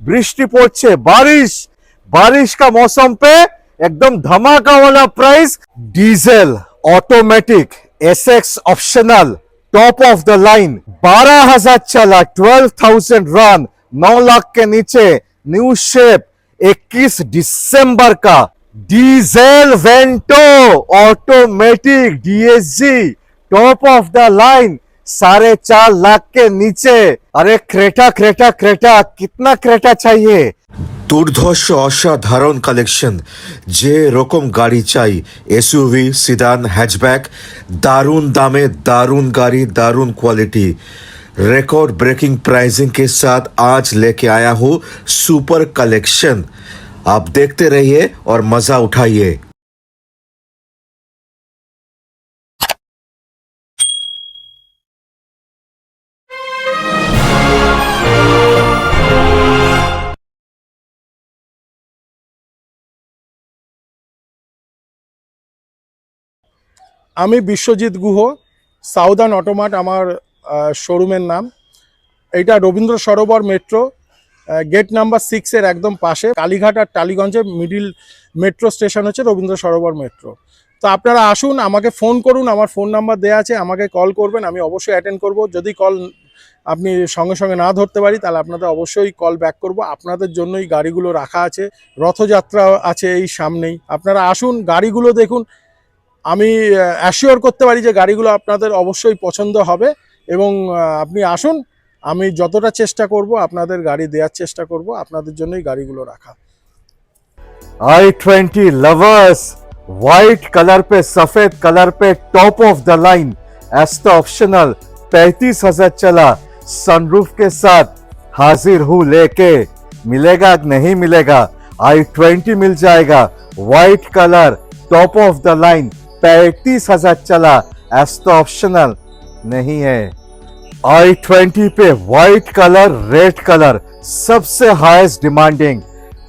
বৃষ্টি পড়ছে, बारिश बारिश का मौसम पे एकदम धमाका वाला price. Diesel automatic SX optional top of the line 12,000 चला, 12,000 रन, 9 लाख के नीचे, न्यू शेप, 21 दिसंबर का diesel Vento automatic DSG top of the line 4.5 lakh के नीचे। अरे क्रेटा क्रेटा क्रेटा, कितना क्रेटा चाहिए? দুর্ধর্ষ অসাধারণ কালেকশন, যে রকম গাড়ি চাই, এসইউভি, সিদান, হ্যাচব্যাক, दारुन दामे, दारुन गाड़ी, दारुन क्वालिटी, रिकॉर्ड ब्रेकिंग प्राइसिंग के साथ आज लेके आया हूँ सुपर कलेक्शन। आप देखते रहिए और मजा उठाइए। আমি বিশ্বজিৎ গুহ, সাউদার্ন অটোমার্ট আমার শোরুমের নাম। এইটা Rabindra Sarobar metro gate number 6-এর একদম পাশে, কালীঘাট আর টালিগঞ্জের মিডিল মেট্রো স্টেশন হচ্ছে রবীন্দ্র সরোবর মেট্রো। তো আপনারা আসুন, আমাকে ফোন করুন, আমার ফোন নাম্বার দেওয়া আছে, আমাকে কল করবেন, আমি অবশ্যই অ্যাটেন্ড করব। যদি কল আপনি সঙ্গে সঙ্গে না ধরতে পারি তাহলে আপনাদের অবশ্যই কল ব্যাক করব। আপনাদের জন্যই গাড়িগুলো রাখা আছে, রথযাত্রা আছে এই সামনেই, আপনারা আসুন, গাড়িগুলো দেখুন। আমি অ্যাসিওর করতে পারি যে গাড়িগুলো আপনাদের অবশ্যই পছন্দ হবে এবং আপনি আসুন, আমি যতটা চেষ্টা করব আপনাদের গাড়ি দেওয়ার চেষ্টা করব, আপনাদের জন্যই গাড়িগুলো রাখা। i20 लवर्स, व्हाइट कलर पे, सफेद कलर पे, top of the line, एस्टा optional, 35,000 चला, सनरूफ के साथ हाजिर हूँ लेके। मिलेगा नहीं मिलेगा? i20 मिल जाएगा, white colour, top of the line, 35,000 चला, एस्टा ऑप्शनल नहीं है। i20 पे व्हाइट कलर, रेड कलर सबसे हाईएस्ट डिमांडिंग,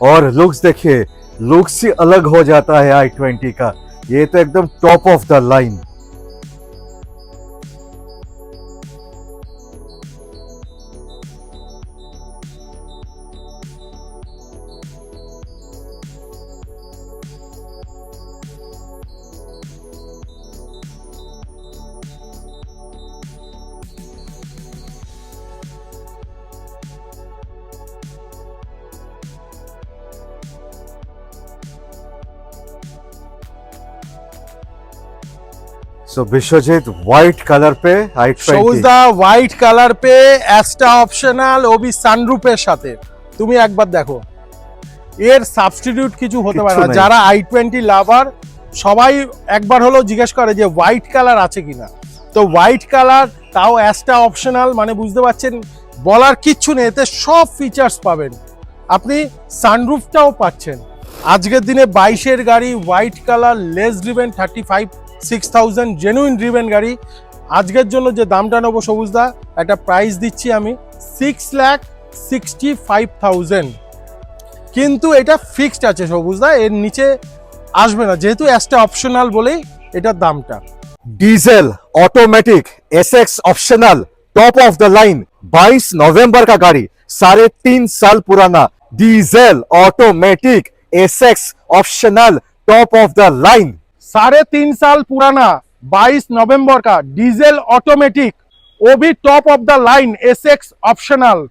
और लुक्स देखिए, लुक्स ही अलग हो जाता है i20 का। ये तो एकदम top of the line. So Biswajit, white colour पे i20, সবুজদা হোয়াইট কালার পে অ্যাস্টা অপশনাল ওবি সানরুফের সাথে, তুমি একবার দেখো, এর সাবস্টিটিউট কিছু হতে পারে না। নেই। যারা i20 লাভার সবাই একবার হলো জিজ্ঞেস করে যে হোয়াইট কালার আছে কিনা। তো হোয়াইট কালার, তাও অ্যাস্টা অপশনাল, মানে বুঝতে পারছেন, বলার কিচ্ছু নেই, এতে সব ফিচার্স পাবেন, আপনি সানরুফটাও পাচ্ছেন। আজকের দিনে 22-এর গাড়ি, white colour, less driven, 35,000-6,000 genuine driven গাড়ি। আজকের জন্য যে দামটা নেবো সবুজদা, একটা প্রাইস দিচ্ছি আমি 6,65,000, কিন্তু এটা ফিক্সড আছে সবুজদা, এর নিচে আসবে না, যেহেতু অ্যাস্টা অপশনাল বলেই এটার দামটা। Diesel automatic SX optional top of the line, 22 नवंबर का गाड़ी, 3.5 साल पुराना, diesel automatic SX optional top of the line. 3.5 साल पुराना, 22 नवंबर का, डीजल ऑटोमेटिक, वो भी top of the line, SX optional.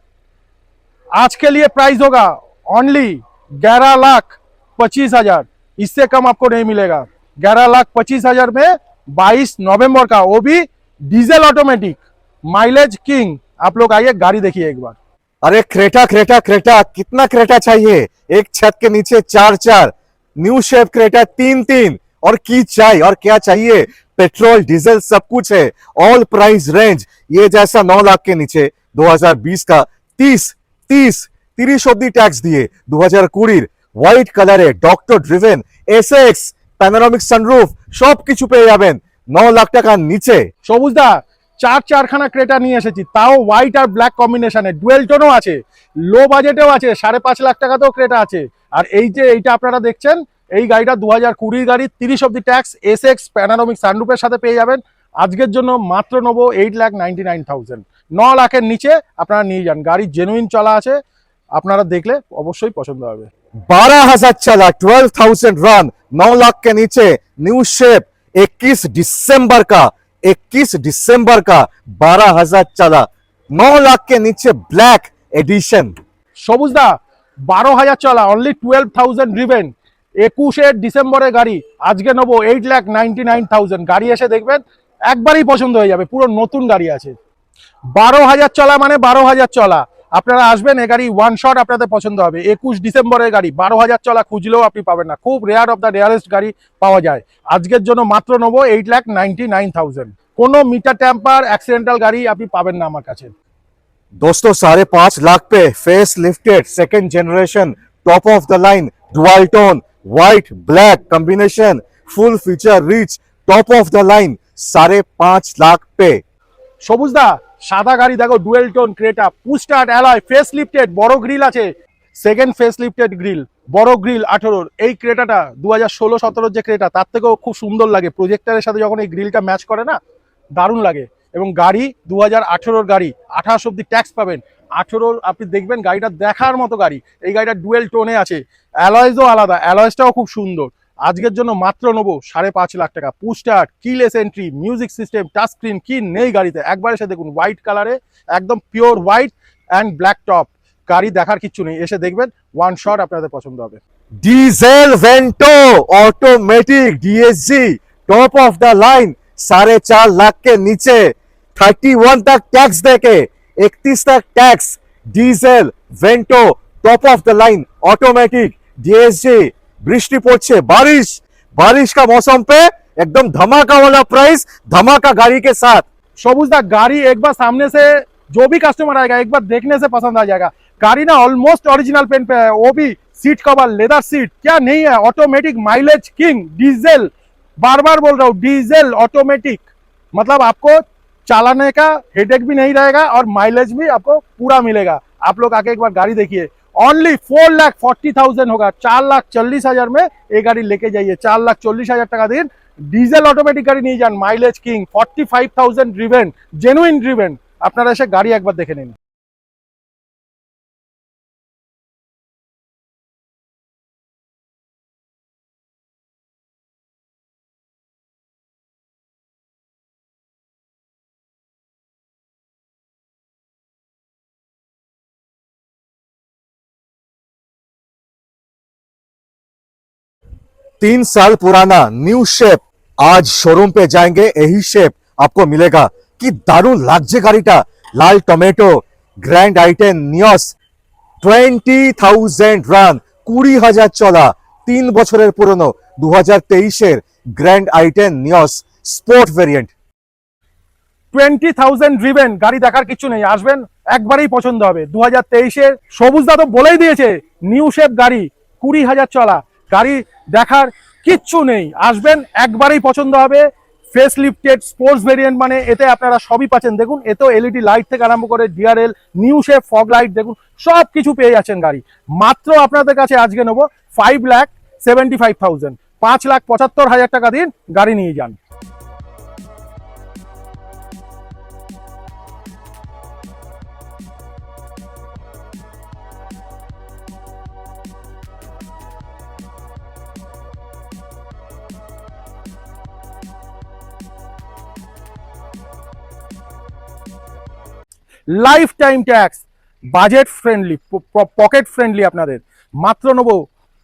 आज के लिए प्राइस होगा ओनली 11,25,000, इससे कम आपको नहीं मिलेगा। 11,25,000 में 22 नवंबर का, वो भी डीजल ऑटोमेटिक, माइलेज किंग। आप लोग आइए, गाड़ी देखिए एक बार। अरे क्रेटा क्रेटा क्रेटा, कितना क्रेटा चाहिए? एक छत के नीचे 4-4, न्यू शेप क्रेटा 3-3, और की चाहिए और क्या चाहिए? पेट्रोल डीजल सब कुछ है, ऑल प्राइस रेंज। ये जैसा 9 लाख के नीचे 2020 का 30 অব্দি ট্যাক্স দিয়ে 2020 হোয়াইট কালারে doctor driven Essex panoramic sunroof সবকিছু পেয়ে যাবেন 9 লাখ টাকার নিচে। সবুজদা, চারখানা ক্রেটা নিয়ে এসেছি, তাও হোয়াইট আর ব্ল্যাক কম্বিনেশনে, ডুয়েল টোনও আছে, লো বাজেটেও আছে, 5.5 লাখ টাকাতেও ক্রেটা আছে। আর এই যে এইটা আপনারা দেখছেন, এই গাড়িটা 2020 গাড়ি, 30 অব্দি ট্যাক্স, এসএক্স প্যানোরামিক সানরুফের সাথে পেয়ে যাবেন। আজকের জন্য মাত্র নেবো 8,99,000, 9 লাখের নিচে আপনারা নিয়ে যান। গাড়ি জেনুইন চলা আছে, আপনারা দেখলে অবশ্যই পছন্দ হবে। 12,000 चला, 12,000 रन, 9 लाख के नीचे, न्यू शेप, 21 दिसंबर का 12,000 चला, 9 लाख के नीचे ब्लैक एडिशन। সবুজদা 12,000 চলা, অনলি 12,000 রিভেন, 21 ডিসেম্বরের গাড়ি, আজকে নেবো 8,99,000। গাড়ি এসে দেখবেন একবারই পছন্দ হয়ে যাবে, পুরো নতুন গাড়ি আছে। 12,000 চলা মানে 12,000 চলা, আপনারা আসবেন, এ গাড়ি ওয়ান শট আপনাদের পছন্দ হবে। 21 ডিসেম্বরের গাড়ি, 12,000 চলা খুঁজলেও আপনি পাবেন না, খুব রেয়ার অফ দ্য রেয়ারেস্ট গাড়ি পাওয়া যায়। আজকের জন্য মাত্র নেবো 8,99,000। কোনো মিটার ট্যাম্পার অ্যাক্সিডেন্টাল গাড়ি আপনি পাবেন না আমার কাছে। दोस्तों 5.5 लाख पे face lifted second generation top of the line dual tone white black combination full feature rich top of the line 5.5 lakh पे। সবুজদা সাদা গাড়ি দেখো, dual tone Creta, push start alloy, face lifted, বড় গ্রিল আছে, সেকেন্ড ফেস লিফটেড গ্রিল, বড় grill 18। এই ক্রেটাটা 2016-17 যে ক্রেটা তার থেকেও খুব সুন্দর লাগে, প্রজেক্টরের সাথে যখন এই গ্রিলটা ম্যাচ করে না, দারুণ লাগে। এবং গাড়ি 2018 গাড়ি, 28 অব্দি ট্যাক্স পাবেন। 18 আপনি দেখবেন গাড়িটা দেখার মতো গাড়ি। এই গাড়িটা ডুয়েল টোনে আছে, অ্যালয়েজও আলাদা, অ্যালয়েসটাও খুব সুন্দর। আজকের জন্য মাত্র নেবো 5.5 লাখ টাকা। Push start, keyless entry, music system, touch screen কি নেই গাড়িতে, একবার এসে দেখুন। হোয়াইট কালারে, একদম pure white and black top, গাড়ি দেখার কিচ্ছু নেই, এসে দেখবেন ওয়ান শট আপনাদের পছন্দ হবে। Diesel Vento automatic DSG top of the line 4.5 lakh के नीचे, 31 तक टैक्स देके 31 तक tax, diesel Vento top of the line automatic DSG. বৃষ্টি পড়ছে, बारिश का मौसम पे एकदम धमाका वाला प्राइस, धमाका गाड़ी के साथ। সবুজদা গাড়ি একবার সামনে से जो भी कस्टमर आएगा एक बार देखने से पसंद आ जाएगा। गाड़ी ना ऑलमोस्ट ओरिजिनल पेन पे है, वो भी सीट कवर लेदर सीट, क्या नहीं है, ऑटोमेटिक माइलेज किंग, डीजल, बार बार बोल रहा हूँ डीजल ऑटोमेटिक, मतलब आपको चलाने का हेडेक भी नहीं रहेगा और माइलेज भी आपको पूरा मिलेगा। आप लोग आके एक बार गाड़ी देखिए, ओनली 4,40,000 होगा, 4,40,000 में ये गाड़ी लेके जाइए। 4,40,000 টাকা দিন, ডিজেল অটোমেটিক গাড়ি নিয়ে যান, mileage king, 45,000 driven, genuine driven. আপনারা এসে গাড়ি একবার দেখে নিন। तीन साल पुराना न्यू शेप, आज शोरूम पे जाएंगे यही शेप आपको मिलेगा। कि दारुण लागছে গাড়িটা, লাল টমেটো, গ্র্যান্ড আইটেন নিয়স, 20,000 রান, 20,000 চলা, 3 বছরের পুরনো 2023-এর গ্র্যান্ড আইটেন নিয়স স্পোর্ট ভেরিয়েন্ট। 20,000 ড্রিভেন, গাড়ি দেখার কিছু নেই, আসবেন একবারেই পছন্দ হবে। 2023-এর সবুজদা তো বলেই দিয়েছে, নিউ শেপ গাড়ি, 20,000 চলা, গাড়ি দেখার কিচ্ছু নেই, আসবেন একবারেই পছন্দ হবে। ফেস লিফটেড স্পোর্টস ভেরিয়েন্ট মানে এতে আপনারা সবই পাচ্ছেন। দেখুন এতেও এলইডি লাইট থেকে আরম্ভ করে DRL, new shape fog light, দেখুন সব কিছু পেয়ে যাচ্ছেন গাড়ি। মাত্র আপনাদের কাছে আজকে নেবো 5,75,000, 5,75,000 টাকা দিন, গাড়ি নিয়ে যান। Life time tax, budget friendly, pocket friendly, আপনাদের মাত্র নেবো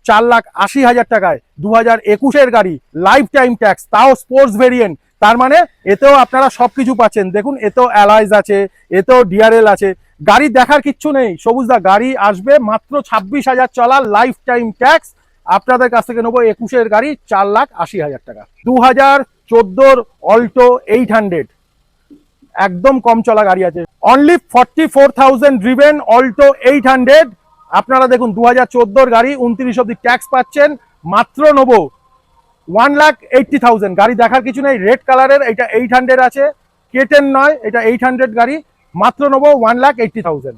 4,80,000 টাকায়। 2021-এর গাড়ি, লাইফ টাইম ট্যাক্স, তাও স্পোর্টস ভেরিয়েন্ট, তার মানে এতেও আপনারা সবকিছু পাচ্ছেন। দেখুন এতেও অ্যালয়েজ আছে, এতেও ডিআরএল আছে, গাড়ি দেখার কিচ্ছু নেই। সবুজদা গাড়ি আসবে মাত্র 26,000 চলা, লাইফ টাইম ট্যাক্স, আপনাদের কাছ থেকে নেবো 21-এর গাড়ি 4,80,000 টাকা। 2014 অল্টো 800, একদম কম চলা গাড়ি আছে, অনলি 44,000 ড্রিভেন অল্টো 800। আপনারা দেখুন 2014 গাড়ি, 29 অব্দি ট্যাক্স পাচ্ছেন, মাত্র নেবো 1,80,000। গাড়ি দেখার কিছু নেই, রেড কালারের, এটা 800 আছে, কেটেন নয়, এটা 800 গাড়ি, মাত্র নেবো 1,80,000।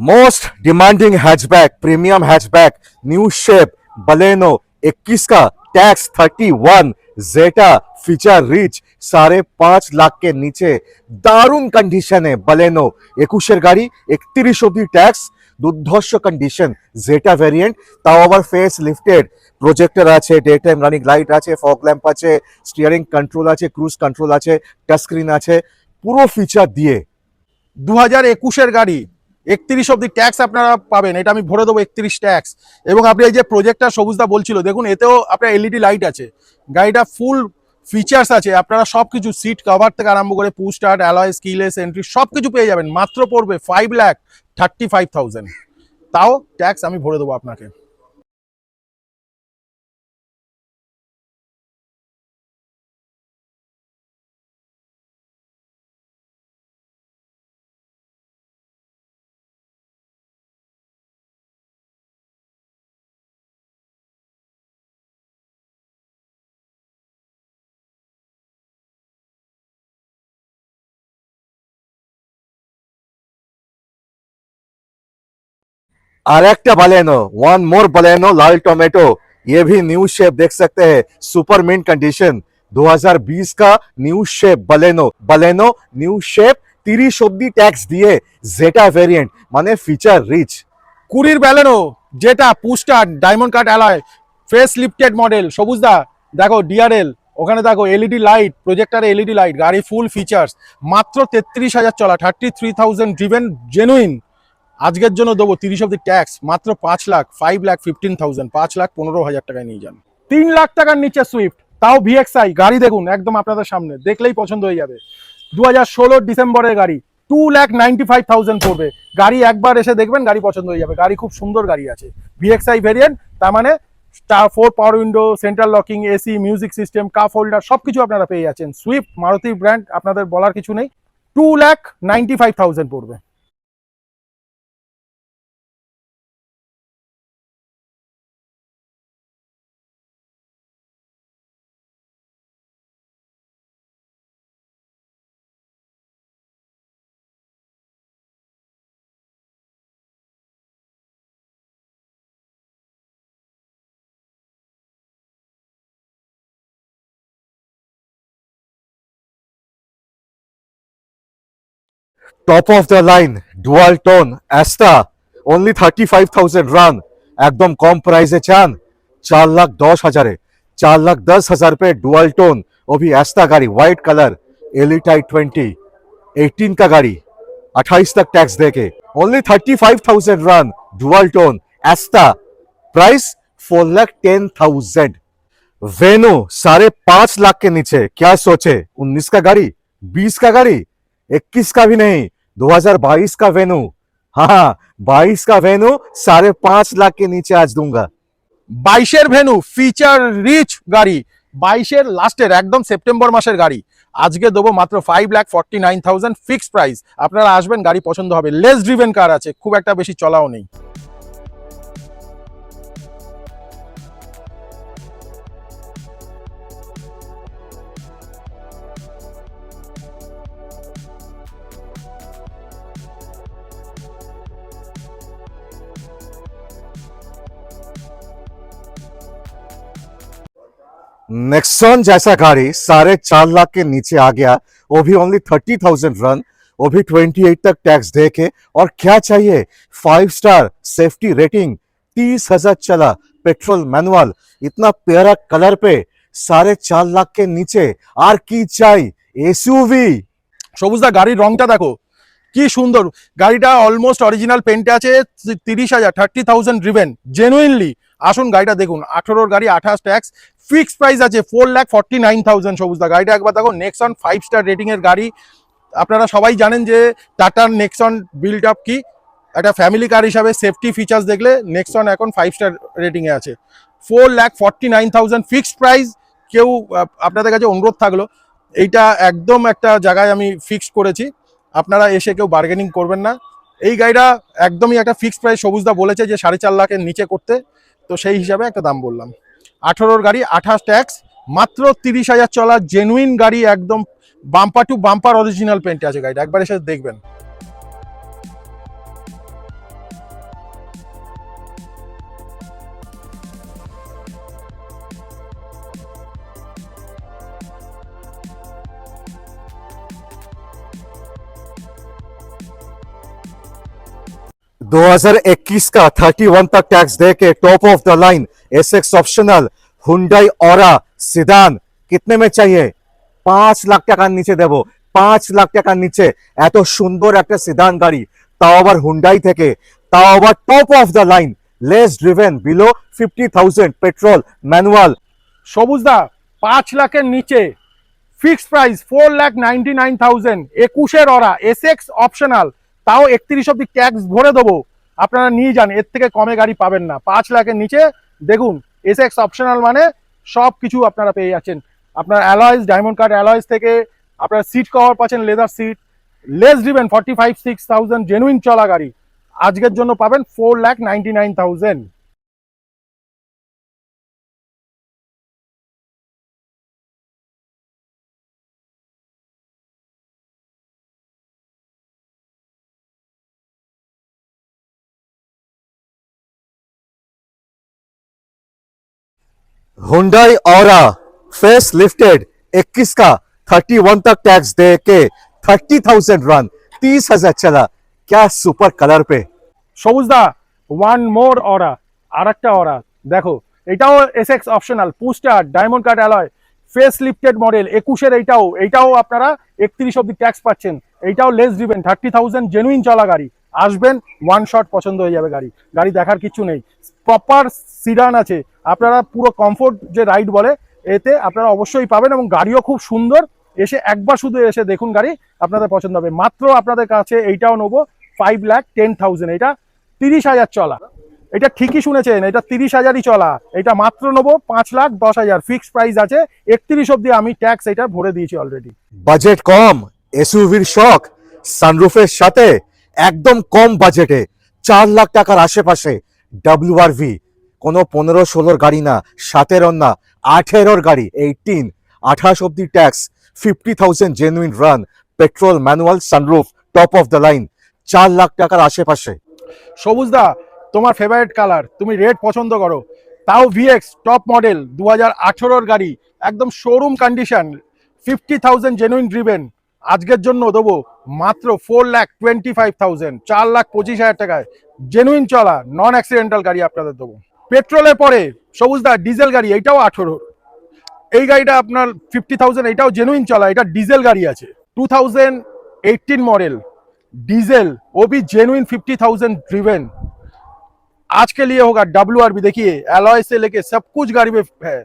Most demanding hatchback, premium hatchback, new shape Baleno, 21 का टैक्स 31, जेटा फीचर रिच, 5.5 लाख के नीचे, दारुण कंडीशन है बलेनो। 21 गाड़ी, 31 অব্দি ট্যাক্স, দুর্ধর্ষ কন্ডিশন জেটা ভ্যারিয়েন্ট, তাও আবার ফেস লিফটেড, প্রজেক্টর আছে, ডে টাইম রানিং লাইট আছে, ফগ ল্যাম্প আছে, স্টিয়ারিং কন্ট্রোল আছে, ক্রুজ কন্ট্রোল আছে, টাচ স্ক্রিন আছে, পুরো ফিচার দিয়ে 2021-এর গাড়ি 31 অব্দি ট্যাক্স আপনারা পাবেন, এটা আমি ভরে দেবো 31 ট্যাক্স। এবং আপনি এই যে প্রজেক্টর সবুজদা বলছিল, দেখুন এতেও আপনার এলইডি লাইট আছে, গাড়িটা ফুল ফিচার্স আছে, আপনারা সব কিছু সিট কভার থেকে আরম্ভ করে পুশ স্টার্ট, অ্যালয়, স্কিলেস এন্ট্রি সব কিছু পেয়ে যাবেন। মাত্র পড়বে 5,35,000, তাও ট্যাক্স আমি ভরে দেবো আপনাকে। और एक बलेनो, वन मोर बलेनो लाल टोमेटो, ये भी न्यू शेप देख सकते हैं, सुपर मिंट कंडीशन, 2020 का new shape Baleno, Baleno new shape, 30 অব্দি ট্যাক্স দিয়ে, জেটা ভেরিয়েন্ট মানে ফিচার রিচ। 20 ব্যালেনো যেটা push start diamond cut alloy face lifted model, সবুজদা দেখো ডিআরএল, ওখানে দেখো এলইডি লাইট, প্রজেক্টারে এলইডি লাইট, গাড়ি ফুল ফিচার্স, মাত্র 33,000 চলা, 33,000 ড্রিভেন জেনুইন। আজকের জন্য দেবো 30 অব্দি ট্যাক্স, মাত্র 5,15,000, 5,15,000 টাকায় নিয়ে যান। 3 লাখ টাকার নিচে সুইফট, তাও ভিএক্সআই গাড়ি দেখুন একদম আপনাদের সামনে, দেখলেই পছন্দ হয়ে যাবে। 2016 ডিসেম্বরের গাড়ি, 2,95,000 পড়বে। গাড়ি একবার এসে দেখবেন, গাড়ি পছন্দ হয়ে যাবে। গাড়ি খুব সুন্দর গাড়ি আছে, ভিএক্সআই ভেরিয়েন্ট, তার মানে 4 পাওয়ার window, central locking, AC, music system, cup holder সবকিছু আপনারা পেয়ে যাচ্ছেন। সুইফট মারুতি ব্র্যান্ড, আপনাদের বলার কিছু নেই। 2,95,000 পড়বে। Top of the line dual tone एस्टा, only 35,000 run, একদম কম প্রাইসে চান, 4,10,000, 4,10,000 पे डुअल टोन, वो भी एस्टा गाड़ी व्हाइट कलर, एलिट i20, 18 का गाड़ी, 28 तक टैक्स देके, only 35,000 run, dual tone एस्टा, price 4,10,000। वेनो 5.5 lakh के नीचे क्या सोचे, 19 का गाड़ी, 20 का गाड़ी, 21 का भी नहीं, 2022 का वेन्यू, हाँ 22 का वेन्यू 5.5 लाख के नीचे आज दूंगा। 22-এর ভেনু ফিচার রিচ গাড়ি, 22-এর লাস্টের একদম সেপ্টেম্বর মাসের গাড়ি, আজকে দেবো মাত্র 5,49,000 ফিক্সড প্রাইস। আপনারা আসবেন, গাড়ি পছন্দ হবে, লেস ড্রিভেন কার আছে, খুব একটা বেশি চলাও নেই। नेक्सॉन जैसा गाड़ी 4.5 लाख के नीचे आ गया, वो भी ओनली 30,000 रन, वो भी 28 तक टैक्स दे के, और क्या चाहिए, 5 स्टार सेफ्टी रेटिंग, 30,000 चला, पेट्रोल मैनुअल, इतना प्यारा कलर पे 4.5 लाख के नीचे, আর কি চাই, এসইউভি। সবুজদা গাড়ির রংটা দেখো কি সুন্দর, গাড়িটা অলমোস্ট অরিজিনাল পেন্টে আছে, 30,000, 30,000 ড্রিভেন জেনুইনলি। আসুন গাড়িটা দেখুন, 18-র গাড়ি, 28 ট্যাক্স, ফিক্সড প্রাইস আছে 4,49,000। সবুজদা গাড়িটা একবার দেখো, নেক্সন 5 স্টার রেটিং এর গাড়ি। আপনারা সবাই জানেন যে টাটার নেক্সন বিল্ড আপ কি, একটা ফ্যামিলি কার হিসাবে সেফটি ফিচার্স দেখলে নেক্সন এখন 5 স্টার রেটিং এ আছে। 4,49,000 ফিক্সড প্রাইস। কেউ আপনাদের কাছে অনুরোধ থাকলো, এইটা একদম একটা জায়গায় আমি ফিক্সড করেছি, আপনারা এসে কেউ বার্গেনিং করবেন না। এই গাড়িটা একদমই একটা ফিক্সড প্রাইস, সবুজদা বলেছে যে 4.5 লাখের নিচে করতে, তো সেই হিসাবে একটা দাম বললাম। 18-র গাড়ি, 28 ট্যাক্স, মাত্র 30,000 চলা, জেনুইন গাড়ি, একদম বাম্পার টু বাম্পার অরিজিনাল পেন্টে আছে গাড়িটা, একবার এসে দেখবেন। 2021 का 31 तक टैक्स दे के top of the line SX optional Hyundai Aura sedan कितने में चाहिए 5 লাখ টাকার নিচে দেব 5 লাখ টাকার নিচে এত সুন্দর একটা সিদান গাড়ি তাও আবার হুন্ডাই থেকে তাও আবার top of the line less driven below 50,000 petrol manual সবুজদা 5 লাখের নিচে ফিক্সড প্রাইস 4,99,000 21-এর অরা এসএক্স অপশনাল তাও 31 অব্দি ট্যাক্স ভরে দেবো আপনারা নিয়ে যান এর থেকে কমে গাড়ি পাবেন না 5 লাখের নিচে দেখুন এসএক্স অপশনাল মানে সব কিছু আপনারা পেয়ে যাচ্ছেন আপনার অ্যালয়েজ ডায়মন্ড কাট অ্যালয়েজ থেকে আপনার সিট কভার পাচ্ছেন leather seat less driven 45,000-6,000 genuine চলা গাড়ি আজকের জন্য পাবেন 4,99,000 हुंडई ऑरा फेस लिफ्टेड 21 का 31 तक टैक्स दे के 30,000 रन 30,000 चला क्या सुपर कलर पे সবুজদা ওয়ান মোর অরা আর একটা অরা দেখো এটাও SX optional push start diamond cut alloy face lifted model 21-এর এইটাও আপনারা 31 অব্দি ট্যাক্স পাচ্ছেন এইটাও লেস ড্রিভেন 30,000 জেনুইন চলা গাড়ি আসবেন ওয়ান শট পছন্দ হয়ে যাবে গাড়ি গাড়ি দেখার কিছু নেই প্রপার সিডান আছে আপনারা পুরো কমফোর্ট যে রাইড বলে এতে আপনারা অবশ্যই পাবেন এবং গাড়িও খুব সুন্দর এসে একবার শুধু এসে দেখুন গাড়ি আপনাদের পছন্দ হবে মাত্র আপনাদের কাছে এইটাও নেবো 5,10,000 এটা 30,000 চলা এটা ঠিকই শুনেছেন এটা 30,000ই চলা এটা মাত্র নেবো 5,10,000 ফিক্সড প্রাইস আছে 31 অব্দি আমি ট্যাক্স এটা ভরে দিয়েছি অলরেডি বাজেট কম এসইউভির শখ সানরুফের সাথে একদম কম বাজেটে 4 লাখ টাকার আশেপাশে ডব্লিউআরভি কোনো 15-16 গাড়ি না 17 না 18 গাড়ি 18 28 অব্দি tax 50,000 genuine run petrol manual sunroof top of the line 4 lakh টাকার আশেপাশে সবুজদা তোমার ফেভারিট কালার তুমি রেড পছন্দ করো তাও ভিএক্স টপ মডেল 2018-এর গাড়ি একদম শোরুম কন্ডিশন 50,000 জেনুইন ড্রিভেন আজকের জন্য দেবো মাত্র 4,25,000 4,25,000 টাকায় জেনুইন চলা নন অ্যাক্সিডেন্টাল গাড়ি আপনাদের দেবো পেট্রোলের পরে সবুজদা ডিজেল গাড়ি এইটাও 18 এই গাড়িটা আপনার 50,000 এটাও জেনুইন চলা এটা ডিজেল গাড়ি আছে 2018 मॉडल डीजल वो भी जेन्युइन 50,000 ड्रिवन आज के लिए होगा डब्ल्यूआरबी देखिए एलॉय से लेके सब कुछ गाड़ी में है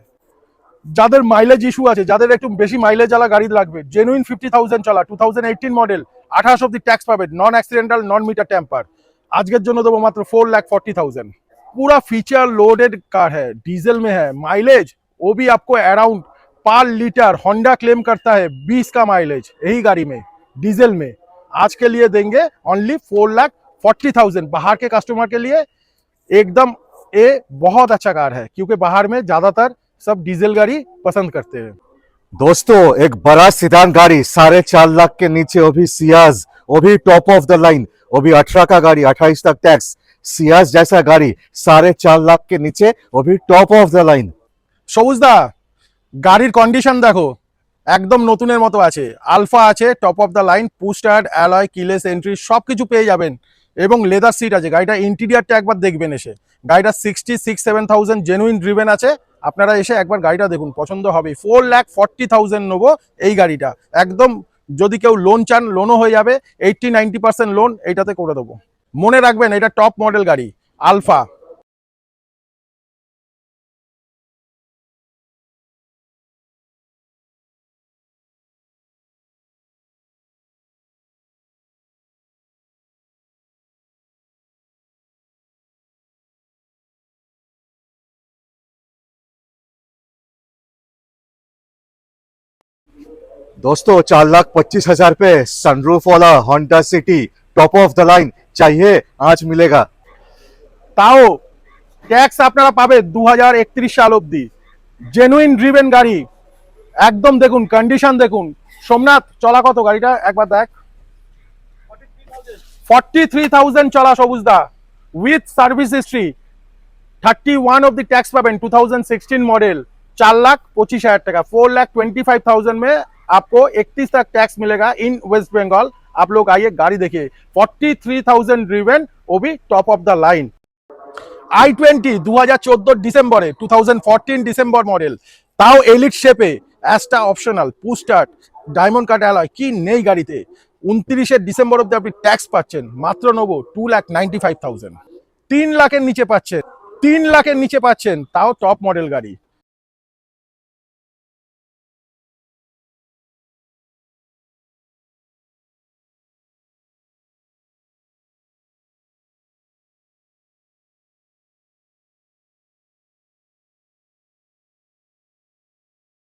যাদের মাইলেজ ইস্যু আছে যাদের একটু বেশি মাইলেজ वाला গাড়ি লাগবে জেনুইন 50,000 চলা 2018 মডেল 28 অবধি ট্যাক্স পাবেন নন অ্যাক্সিডেন্টাল নন মিটার টেম্পার আজকের জন্য দেবো মাত্র 4,40,000 पूरा फीचर लोडेड कार है डीजल में है माइलेज वो भी आपको अराउंड पर लीटर होंडा क्लेम करता है 20 का माइलेज यही गाड़ी में डीजल में आज के लिए देंगे ओनली 4,40,000 बाहर के कस्टमर के लिए एकदम ये बहुत अच्छा कार है क्योंकि बाहर में ज्यादातर सब डीजल गाड़ी पसंद करते हैं दोस्तों एक बड़ा सिदान गाड़ी 4.5 लाख के नीचे वो भी सियाज वो भी टॉप ऑफ द लाइन वो भी 18 का गाड़ी 28 तक टैक्स सियाज जैसा गाड़ी 4.5 लाख के नीचे वो भी टॉप ऑफ द लाइन সবুজদা গাড়ির কন্ডিশন দেখো একদম নতুনের মতো আছে আলফা আছে top of the line push start alloy keyless entry সবকিছু পেয়ে যাবেন এবং লেদার সিট আছে গাড়িটা ইন্টেরিয়রটা একবার দেখবেন এসে গাড়িটা 66-7,000 জেনুইন ড্রিভেন আছে আপনারা এসে একবার গাড়িটা দেখুন পছন্দ হবে 4,40,000 নেবো এই গাড়িটা একদম যদি কেউ লোন চান লোনও হয়ে যাবে 80-90% লোন এইটাতে করে দেবো মনে রাখবেন এটা টপ মডেল গাড়ি আলফা दोस्तों 4,25,000 पे सनरूफ वाला Honda city top of the line चाहिए आज मिलेगा তাও ট্যাক্স আপনারা পাবে 2031 সাল অবধি জেনুইন ড্রিভেন গাড়ি একদম দেখুন কন্ডিশন দেখুন সোমনাথ চলা কত গাড়িটা একবার দেখ 43,000 চলা সবুজদা with service history 31 of the tax पाबेन 2016 मॉडल 4,25,000 টাকা 4,25,000 में आपको 31 तक टैक्स मिलेगा इन वेस्ट बंगाल आप लोग आइए गाड़ी देखिए 43,000 ड्रिवन ওবি top of the line. i20 2014 ডিসেম্বরে 2014 ডিসেম্বর মডেল, তাও এলিট শেপে, Asta optional, push start, diamond cut alloy, কি নেই গাড়িতে। 29 ডিসেম্বর অব্দি আপনি ট্যাক্স পাচ্ছেন, মাত্র নেবো 2,95,000। 3 লাখের নিচে পাচ্ছেন, 3 লাখের নিচে পাচ্ছেন, তাও টপ মডেল গাড়ি।